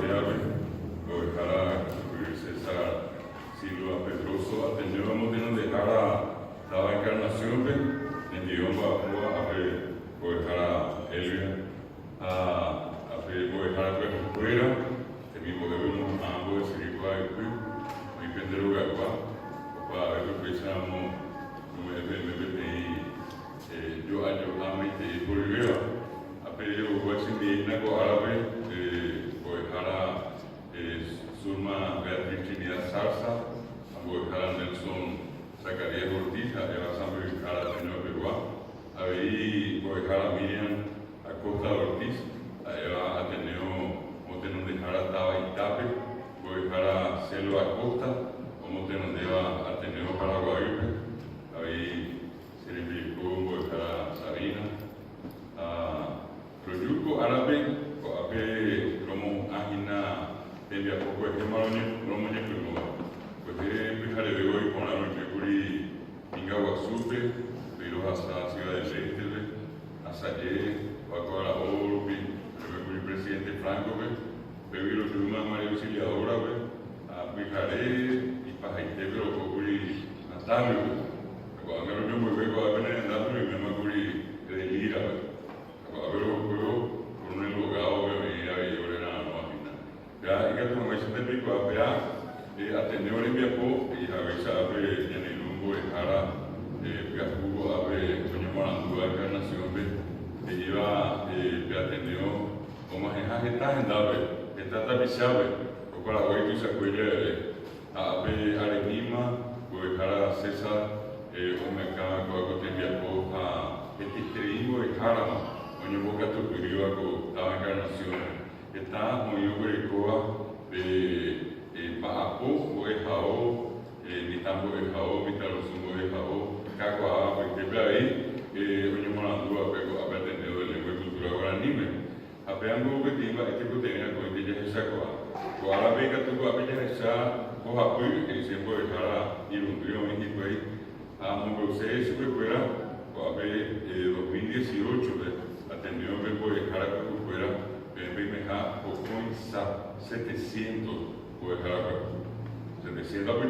Llave, Guadalajara, César Silva Pedroso, atendemos de donde la encarnación en idioma Guadalajara, Elvia, a Guadalajara, fuera, que mi modelo ambos se rico a mi pendero gagua, para ver lo que pensamos, yo amite por Rivera, a pedido Washington Digna Árabe, Guadalajara, Surma Beatriz Trinidad Zarza, Guadalajara Nelson Zacarías Ortiz, era San Guadalajara Señor Perúa, ahí Guadalajara Miriam Acosta Ortiz, era Ateneo Motenón de Jara Taba Itape, Guadalajara Celo Acosta, Motenón de Ateneo Paraguay, ahí se le implicó Guadalajara Sabina, Proyuco Árabe, Coape Romo Ágina, Tembia Poco de Gemaroña, Romo Ñecuno, pues empezaré de hoy con la Mecuri Mingaguazupe, pero hasta Ciudad de Leyte, hasta allí, Paco a la Orbi, el presidente Franco, Bebiro Luma, María Auxiliadora, Apijaré y Pajaite, pero Cocuri Natalio, cuando me lo muy bien, cuando me Natalio y me Macuri de Lira, cuando me lo juego con un logado que venía y yo era la máquina. Ya, y que tu mamá se te pico a ver, atendió en Viapo y a veces abre en el lumbo de Jara, Viajugo abre, coño Marandúa, Encarnación, que lleva, atendió, como está agendable, está tapizable, o para hoy tú se acuerde, a Arenima, Guadalajara César, o mercado que te Viapo, a Esterigo de Jarama, coño Boca Tucurio, estaba Encarnación, está muy Ubecoa, Paapó, Ejao, Nitambo Ejao, Mitarosumo Ejao, Cacoa, porque ahí, Oño Morandúa, Pego, haber tenido de lengua y cultura guaraní. Apeando que tenga este que tenía con el que se sacó. Ahora ve que tú vas a ver esa hoja, que siempre dejará ir un río México ahí. A Mongoose, si fuera, a ver 2018, atendió a ver por dejar que fuera, meja poco 700 por dejar 700 por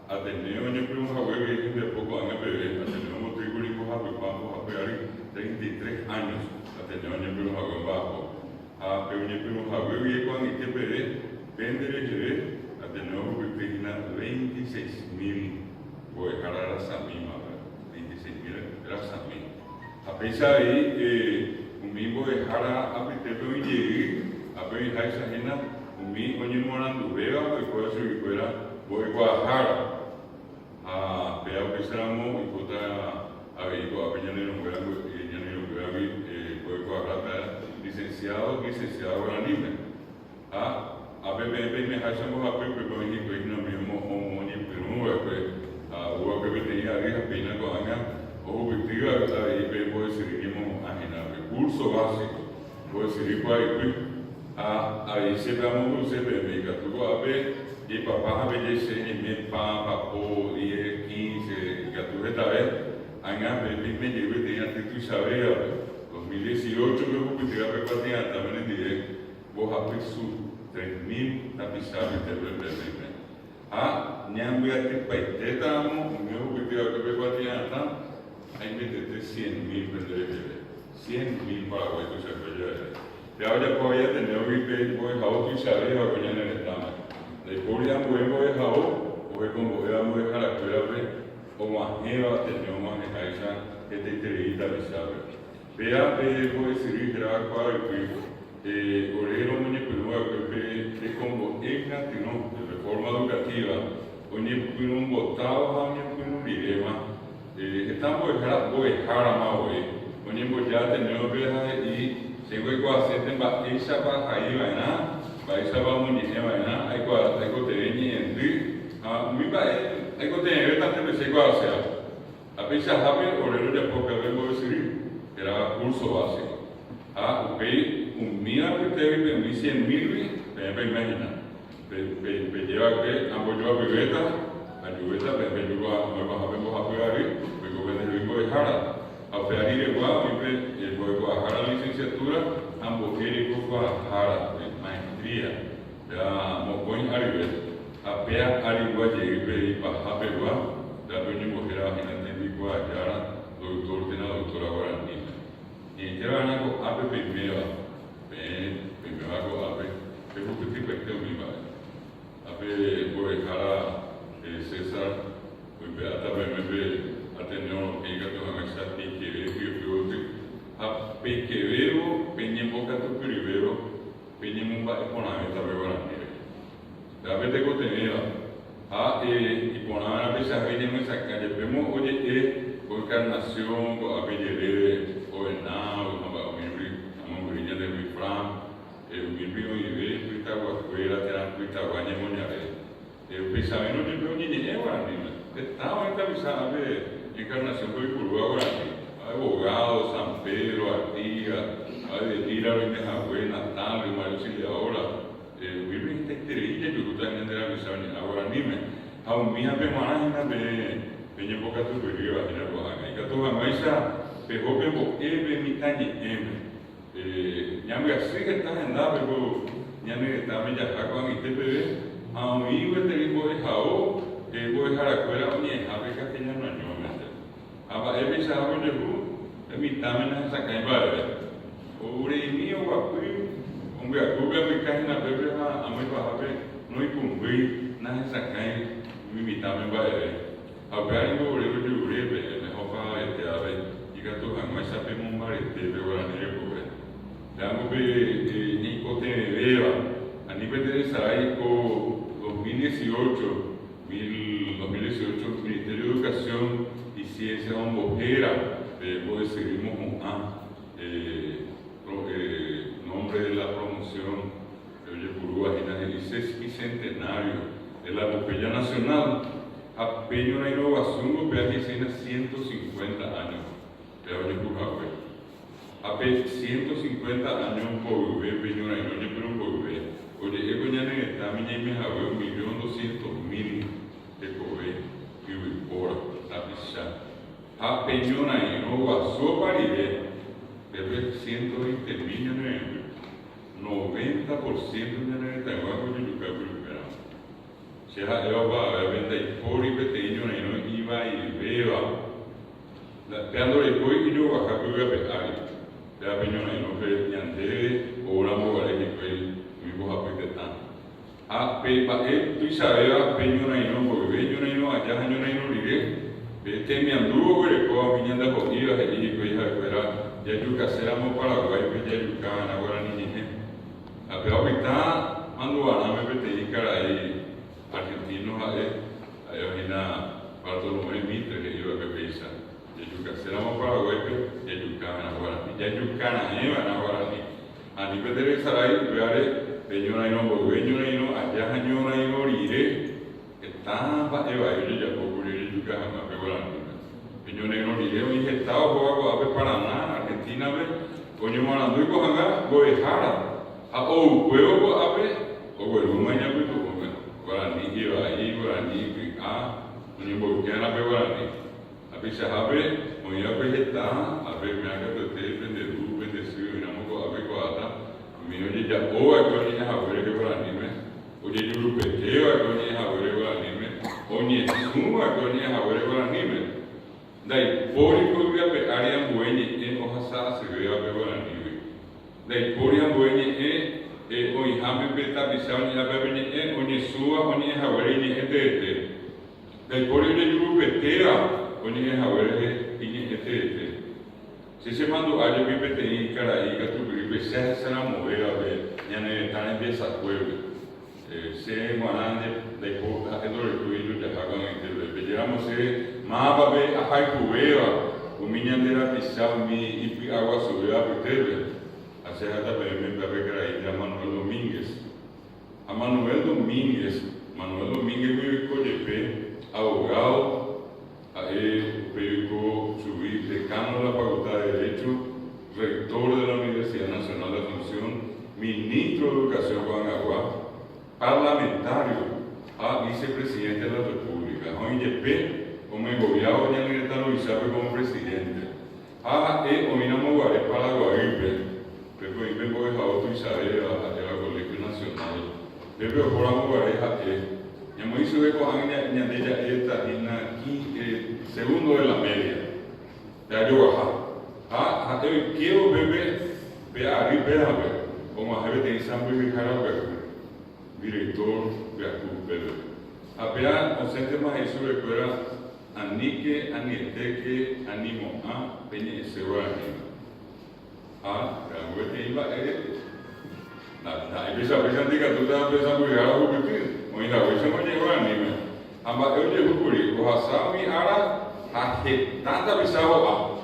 atendió en el primo Javier que de poco van a beber, atendió un tricúlico vamos a pegar 33 años, atendió en el primo Javier bajo, pero en el primo Javier y cuando hay que beber, vender atendió a 26,000 por dejar a la Samima, 26,000 era Samima. A pesar de ahí, un mismo dejar a Petepe y llegué, a ver esa ajena, un mismo en Morando Vega, y puede ser que fuera, voy a Guadalajara. A Pea Pesamo y Cota Avigo, a Peñanero Muerango, Peñanero Muerango, Pueblo Guadalajara, licenciado Guaraní. A PPP me hacemos a Pepe con el que no mismo homonio, pero a Uva Pepe tenía a Pina con Ana, o Vitiga, y Pepe puede ser que ajena, recurso básico, puede ser que ahí se vamos con CPM, que tú vas a ver. Y papá a veces en mi papá, 10, 15, que tú esta vez, me llevé de tu saber, 2018 que vos te vas a repartir también en directo, vos a peso 3,000 tapizables de verdad. Ñambe a ti paiteta, un nuevo que te vas a repartir hay que 100,000 perder, 100,000 Paraguay, tú sabes, ya ahora podía tener que pues a otro saber, a coñar en el tamaño. Le podían huevo de jabón, o como podíamos dejar la escuela, o más lleva, teníamos más de esa, que te interesa avisar. Vea, puede servir que era cual, que Orero Muñeco que como EGNA, que no, de reforma educativa, Muñeco un votado, Muñeco un dilema, estamos dejar a más hoy, Muñeco ya tenemos y se fue con hacer esa baja ahí, ¿verdad? Paisa vamos ni se vaina, hay que tener ni en mi país, hay que tener tanto que se hace. A pesar de Orero de poca vez voy a decir, era curso básico. Un mira que te ve, un 100,000, me imagina. Lleva que ambos yo a Viveta, me llevo a pegar ahí, me comen el rico de Jara. A pegar y de Guau, el Guadalajara licenciatura, ambos queridos Guadalajara, maestría, ya Mocoin Aribe, apea Arigua Yeribe y Paja Perua, ya Doña Mujer Imagínate Vico Ayara, doctor de la doctora Guarani. Y que van a go ape primero go ape, pero que te cueste un viva. Ape por dejar César, pues hasta me atendió que diga tu amistad y que ve a pequevero, peña boca tu privero, peña mumba económica Guarani. La vez de cotenera, y pongan a pesar de que me sacan, ya vemos oye, con encarnación, con apellido. O Enao, a Moriña de Rifram, Milvio y Ve, Cuitagua Fuera, Terán Cuitaguaña Moñare. Pensaba en un libro de Guarani, estaba en la de encarnación de Curva Guarani, abogado, San Pedro, Artigas, de Tira, Benejagüe, Natal, Mario Auxiliadora, Milvio y Testerilla, yo también de la visión a Guarani, a un mía pemanagina de Peña Boca Superior, a Gina Rojaga, y que tu amaisa. Pero vemos eve mitad de ñame así que está en la pero ñame está me ya con este bebé a un hijo de tipo de jao que voy a dejar afuera ni a ver que ya no año más aba eve se hago de lu de mitad me na saca en vale ore mío guapi hombre acuga me cae en la bebé a me baja no hay cumplir na saca en mi mitad me vale a ver algo ore me hopa este a ver Tuhan, mas sabemos un marete de Guarani Pobre. Damos en Cotenera, a nivel de Saraico 2018, Ministerio de Educación y Ciencia de Bombojera, pues seguimos con nombre de la promoción de Purúa, el bicentenario de la Bopella Nacional, apeño la innovación europea que tiene 150 años. Pero yo jugaba, apenas 150 años por ver, peñora y no yo pero por ver. Oye, yo ya en esta miña me jugaba 1.200.000 de cobre y por la pizza. A peñora y no guasó para ir, debe 120 millones, 90% de esta guagua yo nunca primero. Si era yo va a vender por y pequeño y no iba y vea. Peando el coy y yo baja que voy a pegar. Ya peñona y no que ñante o una mogale que fue mi boja pequetán. Tú sabes, peñona y no, porque peñona y no, allá peñona y no diré. Me anduvo que le coja mi ñanda cogida allí que hija fuera. Ya yo caséramos Paraguay, que ya yo cana Guarani ni a pero ahorita mando a me pete cara ahí argentinos ahí en Bartolomé Mitre que yo que pesa. Seramos Paraguay, Yayucana, Guarani, Yayucana, Guarani. A nivel de Saray, Veare, Peñona y no, Bogueño y no, allá Jañona y no, Lire, está para Eva, yo ya puedo ir Yayucana, Guarani. Peñona y no, Lire, un injetado, Boago, Ave Paraná, Argentina, Coño Marandú y Cojanga, Goejara. O Huevo, Ave, o Huevo, Mañana, Guarani, Eva, ahí, Guarani, Coño Bogueña, Guarani. A pesar de muy a vegetar, a ver, me haga de té, vendedor, bendecido, y no me a ver cuadra, mi oye ya, o a coña a ver que para anime, oye yo lo peteo a coña a ver para anime, oye suma a coña a ver para anime. Dai, porico voy a ver área buena en hojas se ve a ver para anime. Dai, poria buena oye jame peta pisao ni a ver ni oye suba, oye a ver ni este. Dai, poria yo lo peteo. Oye, a ver, si se mandó a alguien que te diga que tu gripe se la mover a ver, ya no están en desacuerdo. Se mandan de cosas que no le tuvieron ya hagan en el llegamos a más va a ver a Jaicubeva, un niño de la pizza, mi agua sobre la putera. Hace hasta me ver a Manuel Domínguez. A Manuel Domínguez vive con el abogado. Perico Chubí, decano de la Facultad de Derecho, rector de la Universidad Nacional de Asunción, ministro de Educación Juan Agua, parlamentario, vicepresidente de la República, OIP, como engobiado ya le está como presidente. Ominamo Guaré para Guaripe, pero Isabel al Colegio Nacional. Bebe oramos pareja ya me hizo de con ella esta aquí segundo de la media. Ya yo baja. Quiero bebe ari bebe como a bebe de San Luis director de bebe. Apea ausente más eso de fuera anike anieteke animo a peña segura la iba bisa diga tu dah bisa bergerak begitu, mungkin dah bisa menyewa ni. Amba eu hukuri, bahasa mi ara hake tanta bisa apa.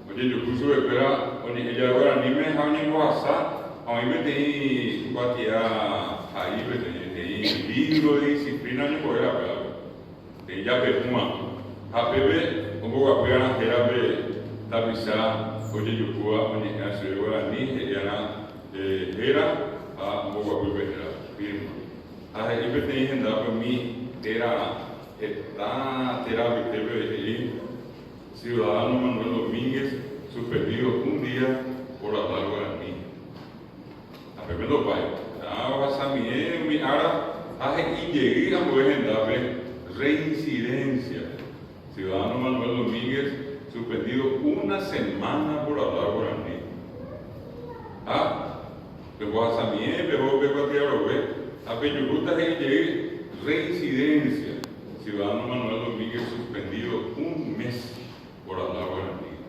Jadi jukusu ekera, oni ejawa ni me hanya bahasa, orang ini teh batia, hari ini teh libro disiplina ni boleh apa. Teh jabe semua. HPB, orang apa yang herabe, tak bisa. Oye jukua oni asirwa ni yana hera moga bebera firma ibe tem renda para mim terá bitebe ciudadano Manuel Domínguez suspendido un día por hablar guaraní a pepe do pai vasamie mi ara llegué a renda reincidencia ciudadano Manuel Domínguez suspendido una semana por hablar guaraní Luego a mí, pero veo que ahora ve, a Peñuruta de reincidencia, ciudadano Manuel Domínguez suspendido un mes por hablar guaraní.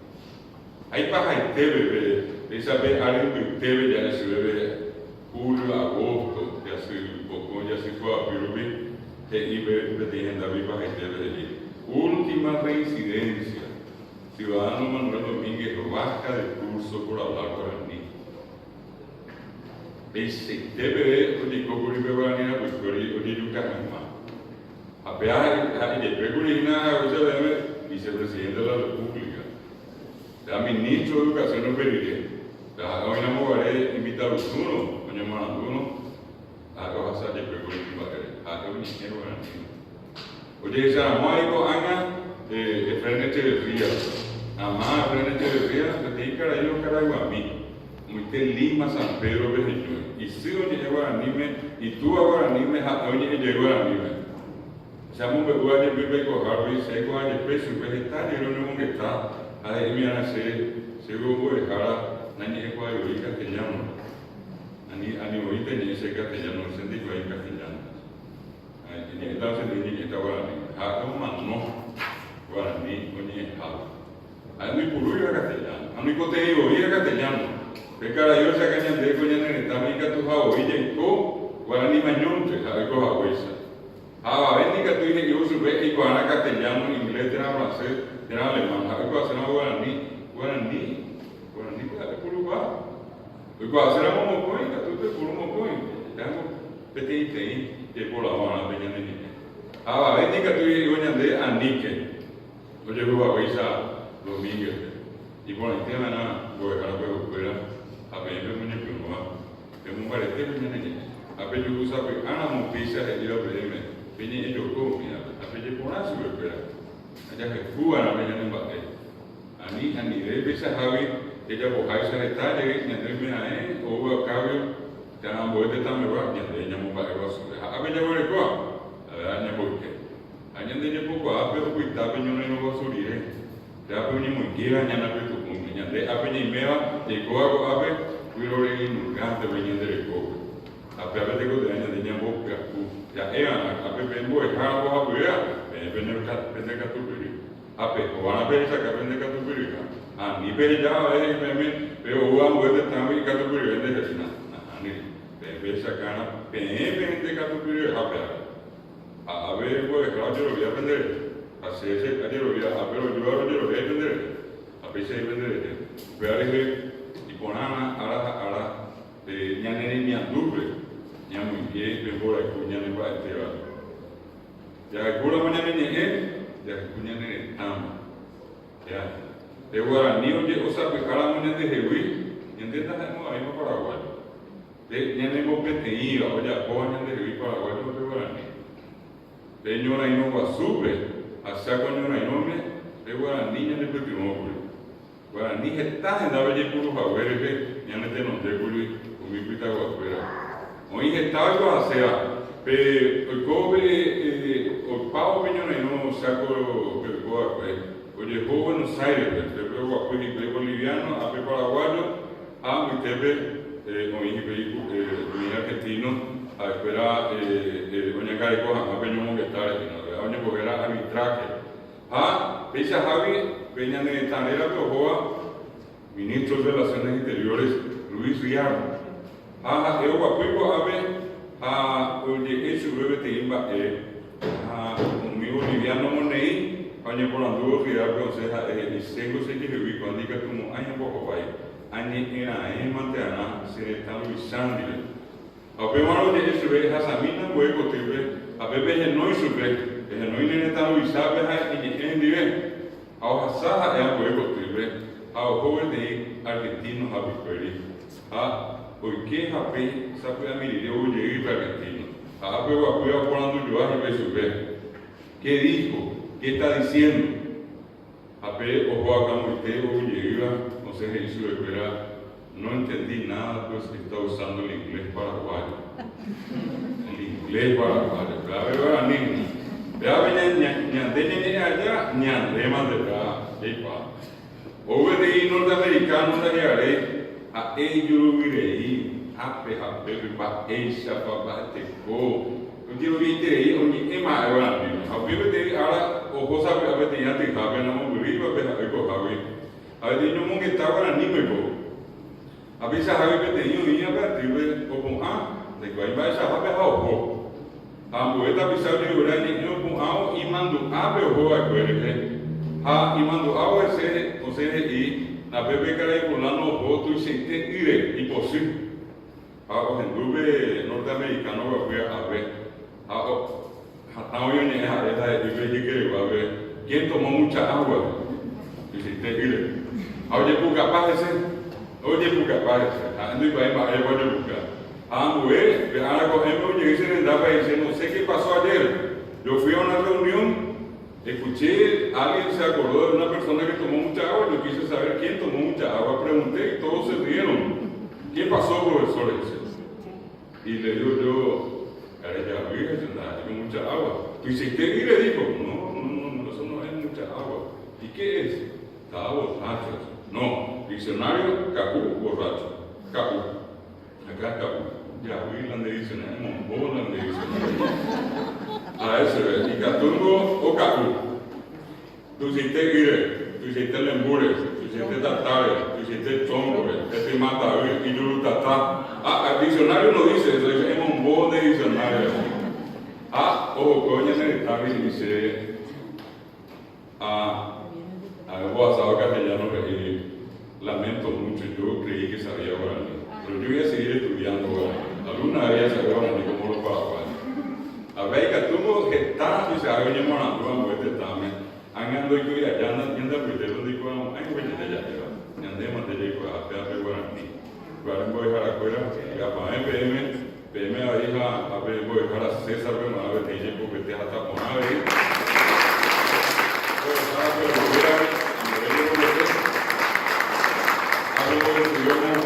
Hay para bebé, esa vez alguien que ya se bebe julio, agosto, ya se poco, ya se fue a Pirubi, y ve de David para allí. Última reincidencia, ciudadano Manuel Domínguez baja de curso por hablar guaraní. Ese debe de cobrir guaraní, pues por ahí yucatán. A pear de pregurina, vicepresidente de la República, la ministro de Educación no pediré. La hoy no moveré invitar a uno, doña Maranduno, a la casa de pregurina, a la ministra guaraní. Oye, esa maico anga frente de ría, amá frente de ría, que te cara yo caraguamí. Muite Lima, San Pedro, Bejeño. Y si oye llegó a anime, y tú ahora anime, oye llegó a anime. Siamo per guardare il bebè con Harvey, se guarda il peso vegetale, non è che sta, a mi hanno se vuoi cara, non è qua io in castellano. Ani oite ni se castellano, senti qua in castellano. Entonces ni está guaraní. Como mano guaraní, oye halo. A mi puro castellano, a mi contenido castellano. Cara yo se cañan de coñan en esta mica tu jao y ko guaraní mañonte sabe ko jaoisa vendi que tú dices que yo sube y guaraní castellano inglés tiene francés tiene alemán sabe ko hacer guaraní para puro va ko hacer mo coin que tú te puro mo coin tengo petite y por la mano de ñane ni vendi que tú dices coñan de anique oye ko jaoisa Domínguez y por el tema nada voy a dejar que fuera a ver el muñeco no es un parete muñeco a ver yo usa que ana mo pisa el día de viene ellos como mira a ver yo por así lo espera allá que fuga la mañana en bate ani de pisa Javi ella boja esa detalle ni de mira o cambio ya voy de tan mejor ya de ella mo para eso a ver yo voy a ver año porque año de poco a pero cuidado yo no va a subir ya pero ni muy quiera ya no tu de apeña meva de coago ape cuiro le inurgante veñende de coco ape de co de año de boca ya ape bembo e jara boa buea pende catupiri ape o van a pensar que pende catupiri ni per ya pero uan puede también catupiri vende ni pensa kana pende catupiri ape a ver pues claro yo lo voy a aprender así ese yo lo voy a pero yo lo voy a aprender pese vender veare y ponana ara de ñane ni andubre ñamu ye be bora ko ñane ba tera ya gura mañana ni ya kuñane tam ya de gura ni oye o sabe kala mañana de hewi ñende ta no hay mo Paraguay de ñane mo peti o ya ko ñande de hewi Paraguay no de gura ni de ñora y no va sube hasta con ñora y no me de gura niña de petimo guaraní está en la bella puro jaguere que ya no te no te guri pita guapera. Hoy estaba algo a sea, el cobre, o pavo peñona y no saco el cobre, oye, juego Buenos Aires, el pego guapo y boliviano, a paraguayo, a mi tepe, o mi argentino, a esperar, doña Carico, a peñón que está, doña Bogera, arbitraje. Pecha Javi, Peña de Tanera, Peojoa, ministro de Relaciones Interiores, Luis Riardo. Eu guapico ave, oye, eso breve te imba, conmigo Liviano Monei, año por anduvo Riardo, conseja, y tengo se que vi cuando diga como año poco vai, año era en Manteana, se está Luisandile. A primero de eso ve, Hasamina, hueco, te ve, a bebé el no hizo ve. El no viene a Luisabel y en nivel. A Saja es un hueco triple. A joven de argentinos a Victoria. Hoy que Japé sabe a mi idea de ir argentino. A Japé va a cuidar cuando yo hago eso ve. ¿Qué dijo? ¿Qué está diciendo? Japé ojo acá muy teo llega, no sé qué hizo de espera. No entendí nada, pues está usando el inglés paraguayo. El inglés paraguayo. La veo a la niña. Ya ven, ñandene allá, ñandema de acá, epa. Obedí norteamericano de allá, a ellos virei, a pepe, pa eisa, pa teco. Eu quiero viste aí, onde é mais agora, a bíblia tem agora, o cosa a ver tinha te cabe na mão viva, pe ko cabe. A ver no mundo está agora ni me go. A ver se a bíblia tem um dia para tribe, o com de vai essa vai a o a poeta pisau de urani no com ao e mando abre o roa querere e mando ao esse o ser e na bebê cara fulano o tu sente ire impossível o hendube norte-americano vai a ver hasta hoy en esa de que va a ver quién tomó mucha agua y sente ire oye puca parece ando y va a ir a buscar ahora cogemos y dicen en Dapa y dicen, no sé qué pasó ayer. Yo fui a una reunión, escuché, alguien se acordó de una persona que tomó mucha agua, yo quise saber quién tomó mucha agua, pregunté y todos se rieron. ¿Qué pasó, profesor? Y le digo yo, ya vi que con mucha agua. ¿Tú hiciste? Y le dijo, no, eso no es mucha agua. ¿Y qué es? Estaba borracho. No, diccionario, capú, borracho. Capú. Acá capú. Ya vi la diccionario, Monbó la diccionario. A ese, y Catungo o Capú. Tú hiciste guire, tú hiciste lembures, tú hiciste tatares, tú hiciste chongores, este mata y yo tatá. El diccionario no dice eso, dice Monbó de diccionario. Ojo, coña sanitaria dice, algo basado castellano que lamento mucho, yo creí que sabía guaraní, pero yo voy a seguir estudiando guaraní. Alguna vez ya sabía guaraní como los paraguayos. A ver, que tú que estás y se haga bien morando a muerte también. Angando y que allá andan yendo a perder donde digo, ay, voy a ya llevar. Y andemos de llegar a pegar guaraní. Guaraní voy a dejar afuera, y a pagar PM a hija, a ver, voy a dejar a César, pero a ver, que porque te hasta por una vez. Pero voy a ver,